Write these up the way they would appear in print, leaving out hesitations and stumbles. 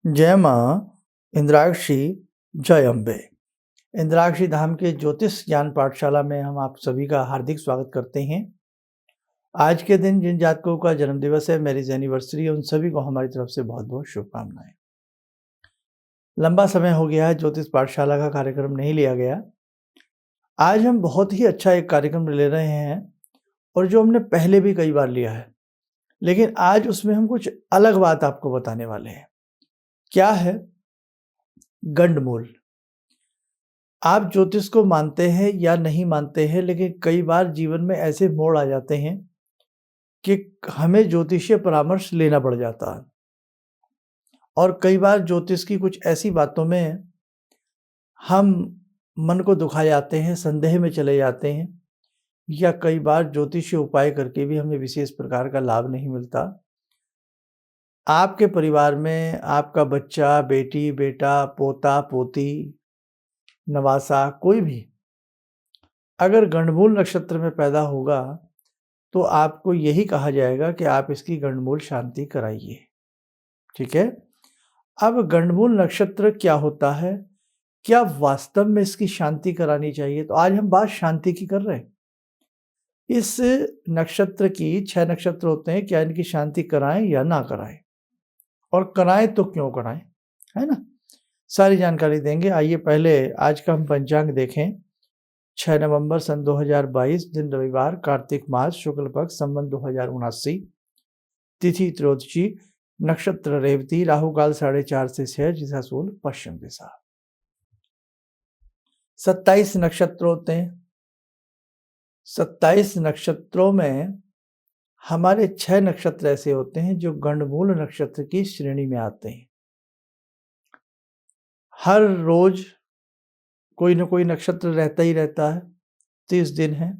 जय माँ इंद्राक्षी, जय अम्बे। इंद्राक्षी धाम के ज्योतिष ज्ञान पाठशाला में हम आप सभी का हार्दिक स्वागत करते हैं। आज के दिन जिन जातकों का जन्म दिवस है, मैरिज एनिवर्सरी है, उन सभी को हमारी तरफ से बहुत बहुत शुभकामनाएं। लंबा समय हो गया है ज्योतिष पाठशाला का कार्यक्रम नहीं लिया गया। आज हम बहुत ही अच्छा एक कार्यक्रम ले रहे हैं और जो हमने पहले भी कई बार लिया है, लेकिन आज उसमें हम कुछ अलग बात आपको बताने वाले हैं। क्या है? गंडमूल। आप ज्योतिष को मानते हैं या नहीं मानते हैं, लेकिन कई बार जीवन में ऐसे मोड़ आ जाते हैं कि हमें ज्योतिषीय परामर्श लेना पड़ जाता है। और कई बार ज्योतिष की कुछ ऐसी बातों में हम मन को दुखा जाते हैं, संदेह में चले जाते हैं, या कई बार ज्योतिषीय उपाय करके भी हमें विशेष प्रकार का लाभ नहीं मिलता। आपके परिवार में आपका बच्चा, बेटी, बेटा, पोता, पोती, नवासा, कोई भी अगर गंडमूल नक्षत्र में पैदा होगा तो आपको यही कहा जाएगा कि आप इसकी गंडमूल शांति कराइए। ठीक है? अब गंडमूल नक्षत्र क्या होता है? क्या वास्तव में इसकी शांति करानी चाहिए? तो आज हम बात शांति की कर रहे हैं। इस नक्षत्र की 6 नक्षत्र होते हैं, क्या इनकी शांति कराएं या ना कराएं? और कराएं तो क्यों कराएं? है ना? सारी जानकारी देंगे। आइए पहले आज का हम पंचांग देखें। 6 नवंबर सन 2022, दिन रविवार, कार्तिक मास, शुक्ल पक्ष, संवत 2079, तिथि त्रयोदशी, नक्षत्र रेवती, राहु काल 4:30 से 6, दिशा सूल पश्चिम दिशा। 27 नक्षत्र होते हैं। 27 नक्षत्रों में हमारे 6 नक्षत्र ऐसे होते हैं जो गंडमूल नक्षत्र की श्रेणी में आते हैं। हर रोज कोई ना कोई नक्षत्र रहता ही रहता है। 30 दिन है,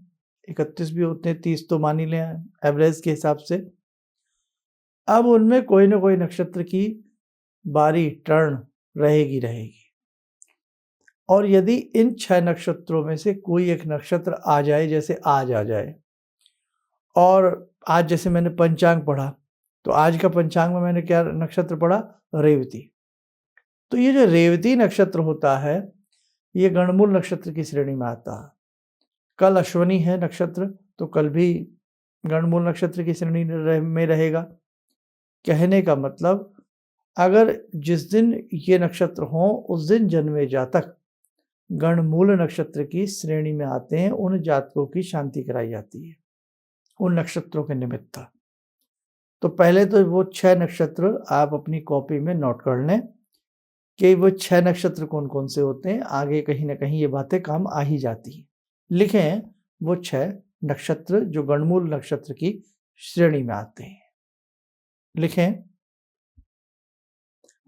31 भी होते हैं, 30 तो मान ही लें एवरेज के हिसाब से। अब उनमें कोई ना कोई नक्षत्र की बारी टर्न रहेगी। और यदि इन 6 नक्षत्रों में से कोई एक नक्षत्र आ जाए, जैसे आज आ जाए, और आज जैसे मैंने पंचांग पढ़ा, तो आज का पंचांग में मैंने क्या नक्षत्र पढ़ा? रेवती। तो ये जो रेवती नक्षत्र होता है, ये गंडमूल नक्षत्र की श्रेणी में आता है। कल अश्वनी है नक्षत्र, तो कल भी गंडमूल नक्षत्र की श्रेणी में रहेगा। कहने का मतलब, अगर जिस दिन ये नक्षत्र हो उस दिन जन्मे जातक गंडमूल नक्षत्र की श्रेणी में आते हैं, उन जातकों की शांति कराई जाती है उन नक्षत्रों के निमित्त। तो पहले तो वो 6 नक्षत्र आप अपनी कॉपी में नोट कर लें कि वो 6 नक्षत्र कौन कौन से होते हैं। आगे कहीं ना कहीं ये बातें काम आ ही जाती हैं। लिखें वो 6 नक्षत्र जो गंडमूल नक्षत्र की श्रेणी में आते हैं। लिखें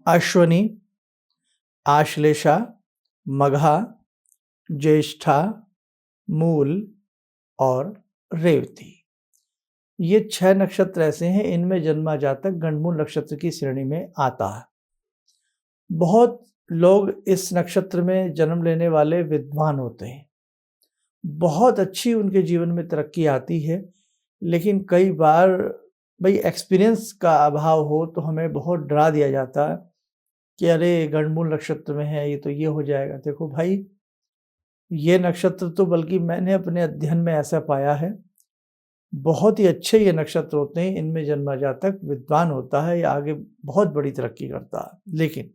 अश्वनी, आश्लेषा, मघा, ज्येष्ठा, मूल और रेवती। ये 6 नक्षत्र ऐसे हैं, इनमें जन्मा जातक गंडमूल नक्षत्र की श्रेणी में आता है। बहुत लोग इस नक्षत्र में जन्म लेने वाले विद्वान होते हैं, बहुत अच्छी उनके जीवन में तरक्की आती है, लेकिन कई बार भाई एक्सपीरियंस का अभाव हो तो हमें बहुत डरा दिया जाता है कि अरे गंडमूल नक्षत्र में है, ये तो ये हो जाएगा। देखो भाई, ये नक्षत्र तो बल्कि मैंने अपने अध्ययन में ऐसा पाया है, बहुत ही अच्छे ये नक्षत्र होते हैं। इनमें जन्मा जातक विद्वान होता है या आगे बहुत बड़ी तरक्की करता है। लेकिन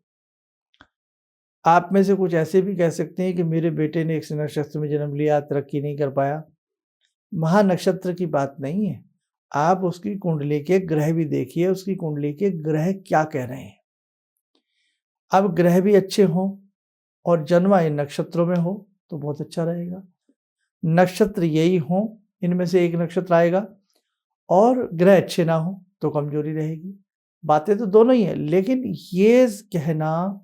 आप में से कुछ ऐसे भी कह सकते हैं कि मेरे बेटे ने इस नक्षत्र में जन्म लिया, तरक्की नहीं कर पाया। महानक्षत्र की बात नहीं है, आप उसकी कुंडली के ग्रह भी देखिए, उसकी कुंडली के ग्रह क्या कह रहे हैं। अब ग्रह भी अच्छे हों और जन्मा इन नक्षत्रों में हो तो बहुत अच्छा रहेगा। नक्षत्र यही हो, इनमें से एक नक्षत्र आएगा, और ग्रह अच्छे ना हो तो कमजोरी रहेगी। बातें तो दोनों ही है, लेकिन ये कहना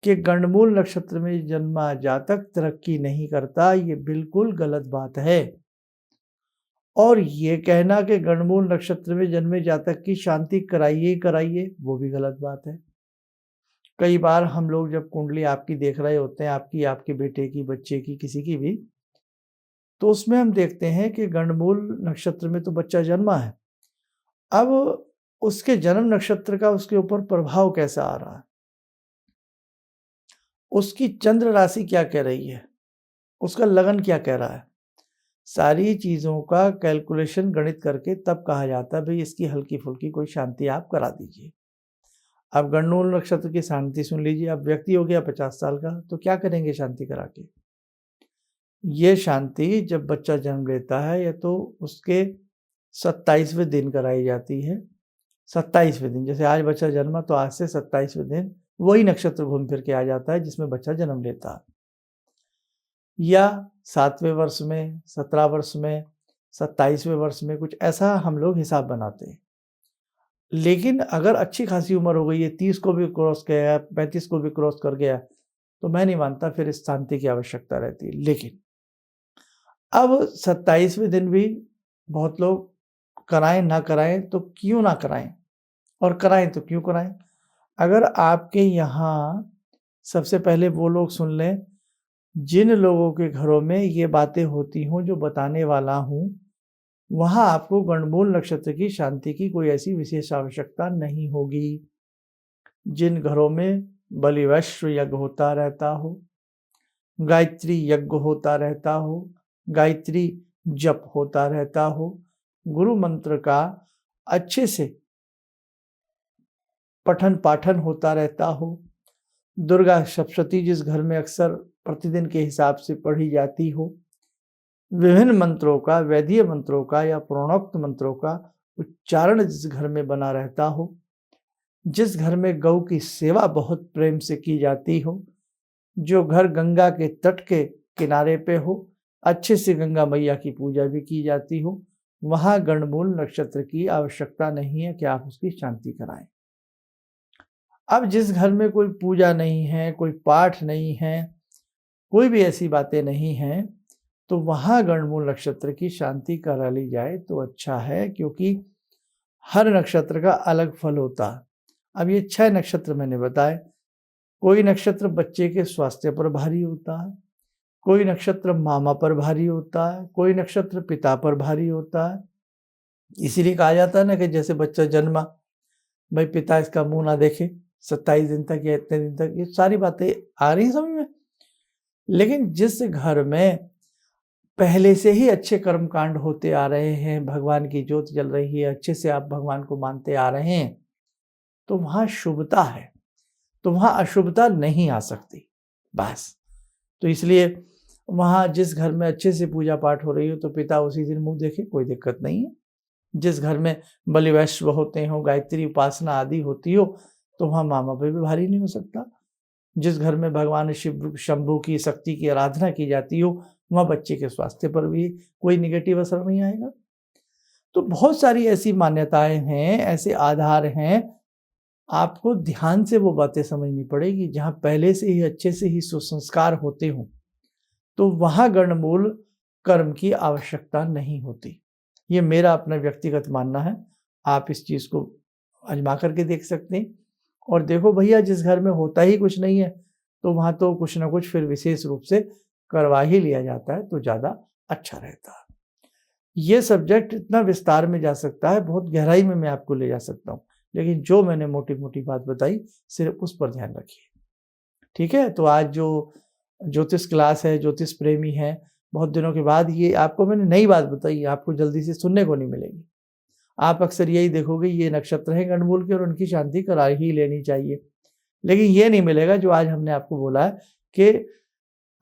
कि गंडमूल नक्षत्र में जन्मा जातक तरक्की नहीं करता, ये बिल्कुल गलत बात है। और ये कहना कि गंडमूल नक्षत्र में जन्मे जातक की शांति कराइए, वो भी गलत बात है। कई बार हम लोग जब कुंडली आपकी देख रहे होते हैं, आपकी, आपके बेटे की, बच्चे की, किसी की भी, तो उसमें हम देखते हैं कि गंडमूल नक्षत्र में तो बच्चा जन्मा है। अब उसके जन्म नक्षत्र का उसके ऊपर प्रभाव कैसा आ रहा है, उसकी चंद्र राशि क्या कह रही है, उसका लगन क्या कह रहा है, सारी चीज़ों का कैलकुलेशन गणित करके तब कहा जाता है भाई इसकी हल्की-फुल्की कोई शांति आप करा दीजिए। अब गणमूल नक्षत्र की शांति सुन लीजिए। अब व्यक्ति हो गया 50 साल का, तो क्या करेंगे शांति करा के? ये शांति जब बच्चा जन्म लेता है या तो उसके 27वें दिन कराई जाती है। 27वें दिन, जैसे आज बच्चा जन्मा तो आज से 27वें दिन वही नक्षत्र घूम फिर के आ जाता है जिसमें बच्चा जन्म लेता है। या 7वें वर्ष में, 17 वर्ष में, 27वें वर्ष में, कुछ ऐसा हम लोग हिसाब बनाते हैं। लेकिन अगर अच्छी खासी उम्र हो गई है, 30 को भी क्रॉस किया, 35 को भी क्रॉस कर गया, तो मैं नहीं मानता फिर इस शांति की आवश्यकता रहती है। लेकिन अब 27वें दिन भी बहुत लोग कराएं ना कराएं तो क्यों ना कराएं, और कराएं तो क्यों कराएं? अगर आपके यहाँ सबसे पहले वो लोग सुन लें जिन लोगों के घरों में ये बातें होती हों जो बताने वाला हूँ, वहाँ आपको गणमूल नक्षत्र की शांति की कोई ऐसी विशेष आवश्यकता नहीं होगी। जिन घरों में बलिवैश्व यज्ञ होता रहता हो, गायत्री यज्ञ होता रहता हो, गायत्री जप होता रहता हो, गुरु मंत्र का अच्छे से पठन पाठन होता रहता हो, दुर्गा सप्तशती जिस घर में अक्सर प्रतिदिन के हिसाब से पढ़ी जाती हो, विभिन्न मंत्रों का, वैदिक मंत्रों का या प्रणोक्त मंत्रों का उच्चारण जिस घर में बना रहता हो, जिस घर में गौ की सेवा बहुत प्रेम से की जाती हो, जो घर गंगा के तट के किनारे पे हो, अच्छे से गंगा मैया की पूजा भी की जाती हो, वहाँ गणमूल नक्षत्र की आवश्यकता नहीं है कि आप उसकी शांति कराएं। अब जिस घर में कोई पूजा नहीं है, कोई पाठ नहीं है, कोई भी ऐसी बातें नहीं हैं, तो वहाँ गणमूल नक्षत्र की शांति करा ली जाए तो अच्छा है, क्योंकि हर नक्षत्र का अलग फल होता है। अब ये 6 नक्षत्र मैंने बताए। कोई नक्षत्र बच्चे के स्वास्थ्य पर भारी होता है, कोई नक्षत्र मामा पर भारी होता है, कोई नक्षत्र पिता पर भारी होता है। इसीलिए कहा जाता है ना कि जैसे बच्चा जन्मा, भाई पिता इसका मुंह ना देखे 27 दिन तक या इतने दिन तक, ये सारी बातें आ रही समझ में। लेकिन जिस घर में पहले से ही अच्छे कर्म कांड होते आ रहे हैं, भगवान की ज्योत जल रही है, अच्छे से आप भगवान को मानते आ रहे हैं, तो वहाँ शुभता है, तो वहाँ अशुभता नहीं आ सकती बस। तो इसलिए वहाँ जिस घर में अच्छे से पूजा पाठ हो रही हो तो पिता उसी दिन मुंह देखे, कोई दिक्कत नहीं है। जिस घर में बलि वैश्व होते हो, गायत्री उपासना आदि होती हो, तो वहाँ मामा पे भी भारी नहीं हो सकता। जिस घर में भगवान शिव शंभू की शक्ति की आराधना की जाती हो, वहाँ बच्चे के स्वास्थ्य पर भी कोई निगेटिव असर नहीं आएगा। तो बहुत सारी ऐसी मान्यताएं हैं, ऐसे आधार हैं, आपको ध्यान से वो बातें समझनी पड़ेगी। जहाँ पहले से ही अच्छे से ही सुसंस्कार होते हों, तो वहाँ गणमूल कर्म की आवश्यकता नहीं होती। ये मेरा अपना व्यक्तिगत मानना है। आप इस चीज़ को आजमा करके देख सकते हैं। और देखो भैया, जिस घर में होता ही कुछ नहीं है, तो वहाँ तो कुछ ना कुछ फिर विशेष रूप से करवा ही लिया जाता है, तो ज़्यादा अच्छा रहता है। ये सब्जेक्ट इतना विस्तार में जा सकता है, बहुत गहराई में मैं आपको ले जा सकता हूँ, लेकिन जो मैंने मोटी-मोटी बात बताई, सिर्फ उस पर ध्यान रखिए। ठीक है? तो आज जो ज्योतिष क्लास है, ज्योतिष प्रेमी हैं, बहुत दिनों के बाद ये आपको मैंने नई बात बताई, आपको जल्दी से सुनने को नहीं मिलेगी। आप अक्सर यही देखोगे, ये नक्षत्र हैं गणमूल के और उनकी शांति करा ही लेनी चाहिए। लेकिन ये नहीं मिलेगा जो आज हमने आपको बोला है कि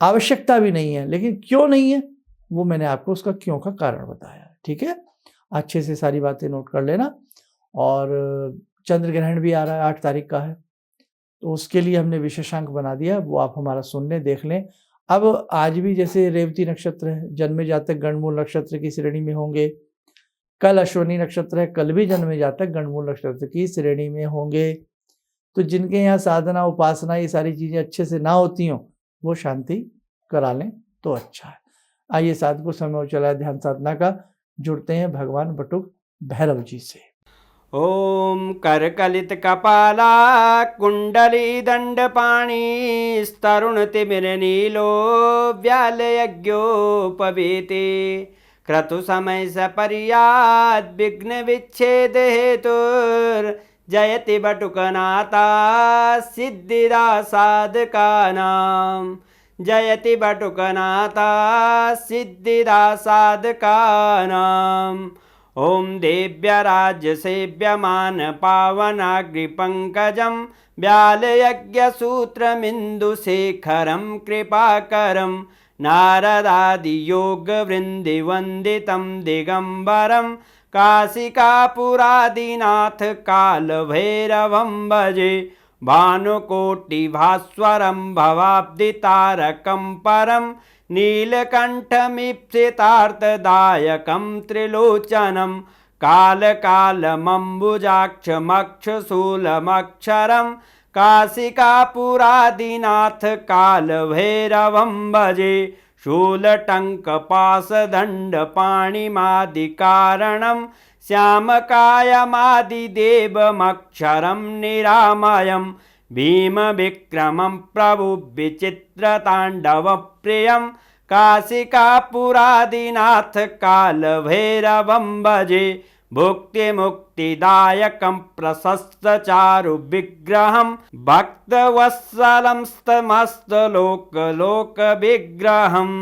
आवश्यकता भी नहीं है, लेकिन क्यों नहीं है, वो मैंने आपको उसका क्यों का कारण बताया। ठीक है? अच्छे से सारी बातें नोट कर लेना। और चंद्र ग्रहण भी आ रहा है, 8 तारीख का है, तो उसके लिए हमने विशेषांक बना दिया, वो आप हमारा सुन लें, देख लें। अब आज भी जैसे रेवती नक्षत्र है, जन्मे जातक गणमूल नक्षत्र की श्रेणी में होंगे। कल अश्विनी नक्षत्र है, कल भी जन्मे जातक गणमूल नक्षत्र की श्रेणी में होंगे। तो जिनके यहाँ साधना, उपासना, ये सारी चीज़ें अच्छे से ना होती हों, वो शांति करा लें तो अच्छा है। आइए साधकों, समय हो चला है ध्यान साधना का। जुड़ते हैं भगवान बटुक भैरव जी से। ओम करकलित कपाला कुंडली दंडपाणी स्तरुण तिमिर नीलो व्याल यज्ञोपवीते क्रतु समय सपर्याद विघ्न विच्छेद हेतुर जयति बटुकनाथा सिद्धिदा साधकानां जयति बटुकनाथा सिद्धिदा साधकानां ॐ देव्यराज्यसेव्यमान पावनाग्रिपङ्कजं व्यालयज्ञसूत्रमिन्दुशेखरं कृपाकरं नारदादियोगवृन्दिवन्दितं दिगम्बरं काशिकापुरादिनाथ कालभैरवं भजे भानुकोटिभास्वरं भवाब्दितारकं परं नीलकण्ठमीप्सितार्थदायकं त्रिलोचनं कालकालमम्बुजाक्षमक्षशूलमक्षरं काशिकापुरादिनाथ कालभैरवं भजे शूलटङ्कपाशदण्डपाणिमादिकारणं श्यामकायमादिदेवमक्षरं निरामयं भीमविक्रमं प्रभुविचित्रताण्डवप्रियं काशिकापुरादिनाथ कालभैरवं भजे भुक्तिमुक्तिदायकं प्रशस्तचारुविग्रहं भक्तवत्सलं समस्तलोकविग्रहं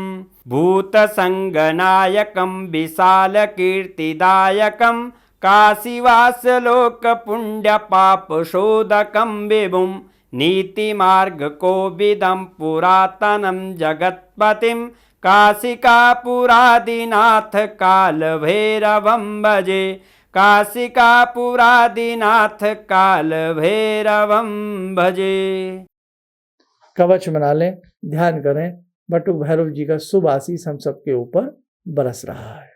भूतसङ्गनायकं विशालकीर्तिदायकं काशीवासलोकपुण्यपापशोधकं विभुं नीतिमार्गकोविदं पुरातनं जगत्पतिं काशिकापुरादिनाथ कालभैरवं भजे काशिकापुरादिनाथ कालभैरवं भजे। कवच बना लें, ध्यान करें, बटुक भैरव जी का शुभ आशीष हम सबके ऊपर बरस रहा है।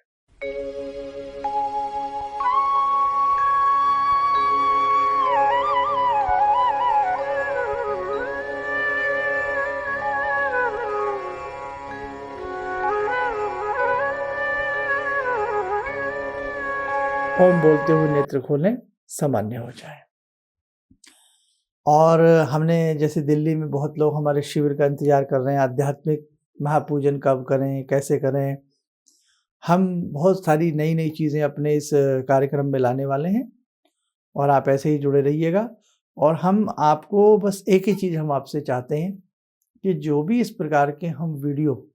ओम बोलते हुए नेत्र खोलें, सामान्य हो जाए। और हमने जैसे दिल्ली में बहुत लोग हमारे शिविर का इंतजार कर रहे हैं, आध्यात्मिक महापूजन कब करें, कैसे करें। हम बहुत सारी नई नई चीज़ें अपने इस कार्यक्रम में लाने वाले हैं और आप ऐसे ही जुड़े रहिएगा। और हम आपको बस एक ही चीज़ हम आपसे चाहते हैं कि जो भी इस प्रकार के हम वीडियो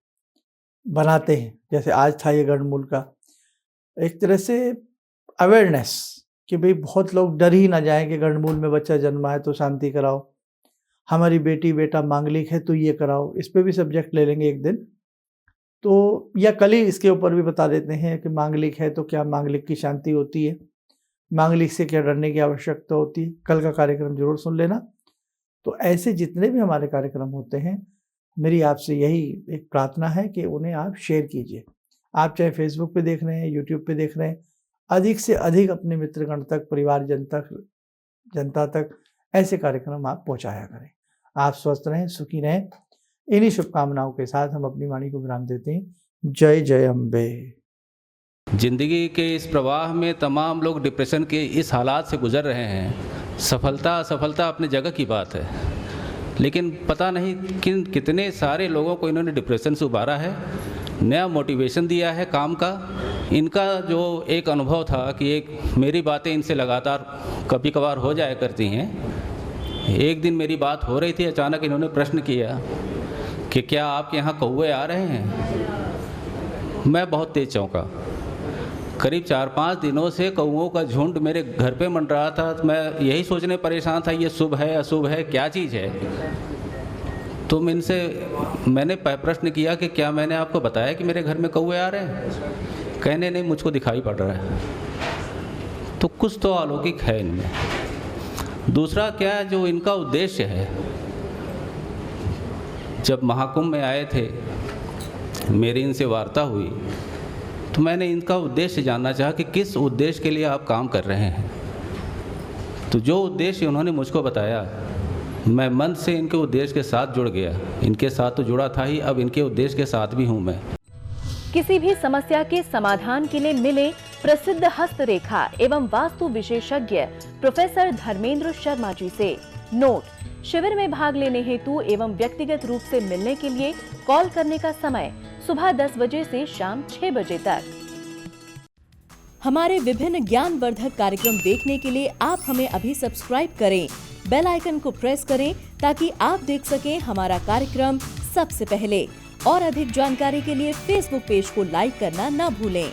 बनाते हैं, जैसे आज था ये गणमूल का, एक तरह से अवेयरनेस कि भाई बहुत लोग डर ही ना जाएं कि गणमूल में बच्चा जन्मा है तो शांति कराओ, हमारी बेटी बेटा मांगलिक है तो ये कराओ। इस पे भी सब्जेक्ट ले लेंगे एक दिन, तो या कल ही इसके ऊपर भी बता देते हैं कि मांगलिक है तो क्या मांगलिक की शांति होती है, मांगलिक से क्या डरने की आवश्यकता होती है। कल का कार्यक्रम जरूर सुन लेना। तो ऐसे जितने भी हमारे कार्यक्रम होते हैं, मेरी आपसे यही एक प्रार्थना है कि उन्हें आप शेयर कीजिए। आप चाहे फेसबुक पे देख रहे हैं, यूट्यूब पे देख रहे हैं, अधिक से अधिक अपने मित्रगण तक, परिवारजन तक, जनता तक ऐसे कार्यक्रम आप पहुंचाया करें। आप स्वस्थ रहें, सुखी रहें। इन्हीं शुभकामनाओं के साथ हम अपनी वाणी को विराम देते हैं। जय जय अम्बे। जिंदगी के इस प्रवाह में तमाम लोग डिप्रेशन के इस हालात से गुजर रहे हैं। सफलता असफलता अपनी जगह की बात है, लेकिन पता नहीं कितने सारे लोगों को इन्होंने डिप्रेशन से उबारा है, नया मोटिवेशन दिया है काम का। इनका जो एक अनुभव था कि एक मेरी बातें इनसे लगातार कभी कभार हो जाया करती हैं। एक दिन मेरी बात हो रही थी, अचानक इन्होंने प्रश्न किया कि क्या आपके यहाँ कौवे आ रहे हैं। मैं बहुत तेज चौंका। करीब 4-5 दिनों से कौवों का झुंड मेरे घर पे मंडरा था। तो मैं यही सोचने परेशान था, ये शुभ है अशुभ है, क्या चीज़ है। तो मैंने प्रश्न किया कि क्या मैंने आपको बताया कि मेरे घर में कौवे आ रहे हैं। कहने नहीं, मुझको दिखाई पड़ रहा है। तो कुछ तो अलौकिक है इनमें। दूसरा क्या, जो इनका उद्देश्य है, जब महाकुंभ में आए थे, मेरी इनसे वार्ता हुई तो मैंने इनका उद्देश्य जानना चाहा कि किस उद्देश्य के लिए आप काम कर रहे हैं। तो जो उद्देश्य उन्होंने मुझको बताया, मैं मन से इनके उद्देश्य के साथ जुड़ गया। इनके साथ तो जुड़ा था ही, अब इनके उद्देश्य के साथ भी हूँ मैं। किसी भी समस्या के समाधान के लिए मिले प्रसिद्ध हस्तरेखा एवं वास्तु विशेषज्ञ प्रोफेसर धर्मेंद्र शर्मा जी से। नोट: शिविर में भाग लेने हेतु एवं व्यक्तिगत रूप से मिलने के लिए कॉल करने का समय सुबह 10 बजे से शाम 6 बजे तक। हमारे विभिन्न ज्ञानवर्धक कार्यक्रम देखने के लिए आप हमें अभी सब्सक्राइब करें, बेल आइकन को प्रेस करें ताकि आप देख सकें हमारा कार्यक्रम सबसे पहले। और अधिक जानकारी के लिए फेसबुक पेज को लाइक करना न भूलें।